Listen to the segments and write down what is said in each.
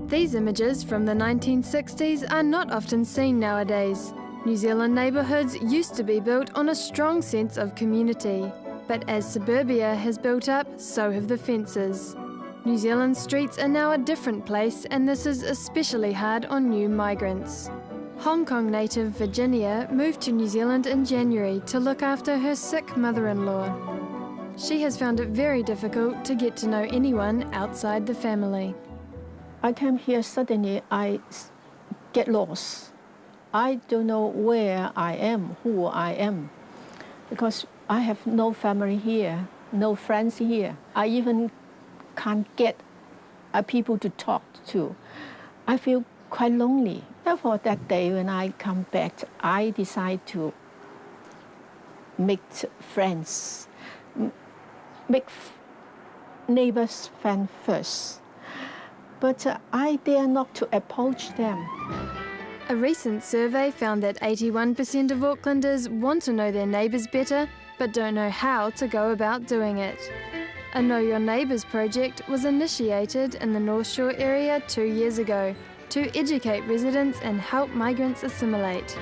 These images from the 1960s are not often seen nowadays. New Zealand neighbourhoods used to be built on a strong sense of community, but as suburbia has built up, so have the fences. New Zealand streets are now a different place, and this is especially hard on new migrants. Hong Kong native Virginia moved to New Zealand in January to look after her sick mother-in-law. She has found it very difficult to get to know anyone outside the family. I came here suddenly, I get lost. I don't know where I am, who I am, because I have no family here, no friends here. I even can't get people to talk to. I feel quite lonely. Therefore, that day when I come back, I decide to make friends, make neighbors friends first. But I dare not to approach them. A recent survey found that 81% of Aucklanders want to know their neighbours better, but don't know how to go about doing it. A Know Your Neighbours project was initiated in the North Shore area 2 years ago to educate residents and help migrants assimilate.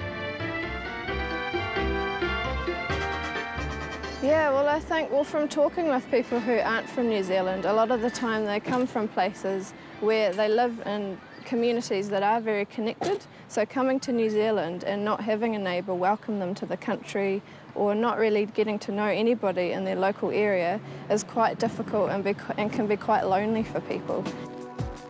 Yeah, well, I think, from talking with people who aren't from New Zealand, a lot of the time they come from places where they live in communities that are very connected. So coming to New Zealand and not having a neighbour welcome them to the country, or not really getting to know anybody in their local area, is quite difficult and can be quite lonely for people.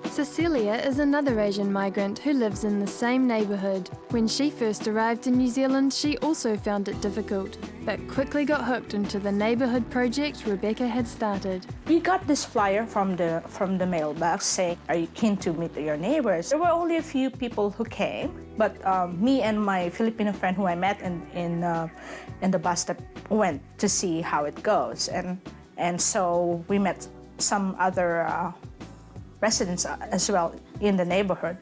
Cecilia is another Asian migrant who lives in the same neighbourhood. When she first arrived in New Zealand, she also found it difficult, but quickly got hooked into the neighbourhood project Rebecca had started. We got this flyer from the mailbox saying, "Are you keen to meet your neighbors?" There were only a few people who came, but me and my Filipino friend who I met in the bus stop went to see how it goes, and so we met some other residents as well in the neighborhood,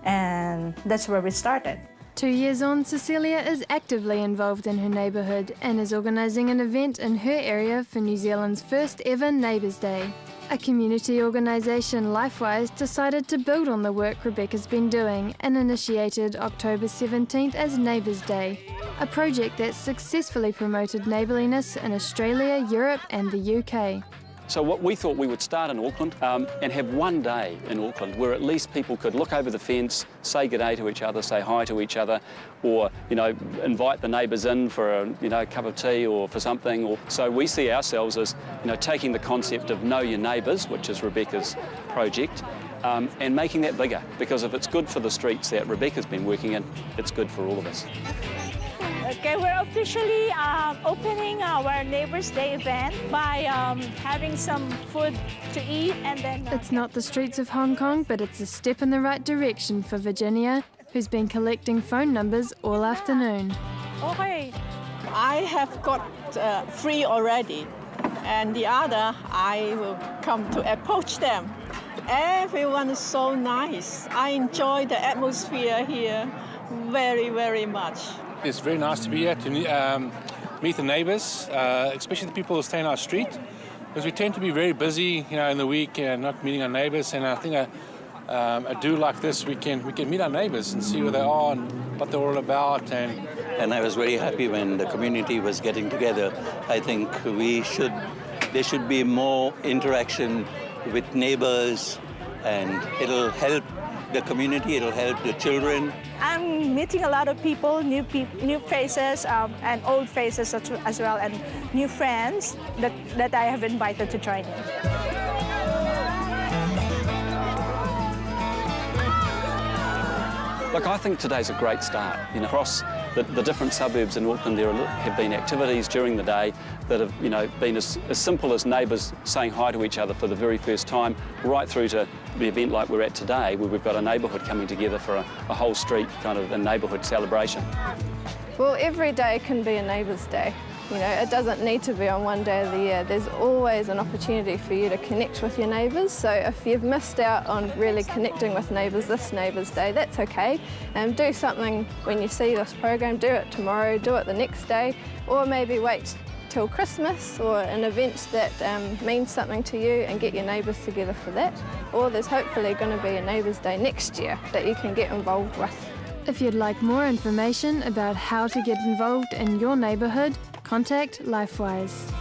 and that's where we started. 2 years on, Cecilia is actively involved in her neighbourhood and is organising an event in her area for New Zealand's first ever Neighbours Day. A community organisation, Lifewise, decided to build on the work Rebecca's been doing and initiated October 17th as Neighbours Day, a project that successfully promoted neighbourliness in Australia, Europe and the UK. So what we thought we would start in Auckland and have one day in Auckland where at least people could look over the fence, say good day to each other, say hi to each other, or invite the neighbours in for a cup of tea or for something. So we see ourselves as taking the concept of Know Your Neighbours, which is Rebecca's project, and making that bigger, because if it's good for the streets that Rebecca's been working in, it's good for all of us. Okay, we're officially opening our Neighbours Day event by having some food to eat, and then... It's not the streets of Hong Kong, but it's a step in the right direction for Virginia, who's been collecting phone numbers all afternoon. Okay. I have got 3 already, and the other I will come to approach them. Everyone is so nice. I enjoy the atmosphere here very, very much. It's very nice to be here to meet the neighbours, especially the people who stay in our street, because we tend to be very busy, in the week, not meeting our neighbours. And I think a do like this, we can meet our neighbours and see who they are and what they're all about. And I was very happy when the community was getting together. I think there should be more interaction with neighbours, and it'll help the community, it'll help the children. I'm meeting a lot of people, new faces and old faces as well, and new friends that I have invited to join in. Look, I think today's a great start. Across the different suburbs in Auckland, there have been activities during the day that have been as simple as neighbours saying hi to each other for the very first time, right through to the event like we're at today, where we've got a neighbourhood coming together for a whole street kind of a neighbourhood celebration. Well, every day can be a Neighbours Day. It doesn't need to be on one day of the year. There's always an opportunity for you to connect with your neighbours. So if you've missed out on really connecting with neighbours this Neighbours Day, that's okay. And do something when you see this program. Do it tomorrow, do it the next day, or maybe wait till Christmas, or an event that means something to you, and get your neighbours together for that. Or there's hopefully going to be a Neighbours Day next year that you can get involved with. If you'd like more information about how to get involved in your neighbourhood, contact LifeWise.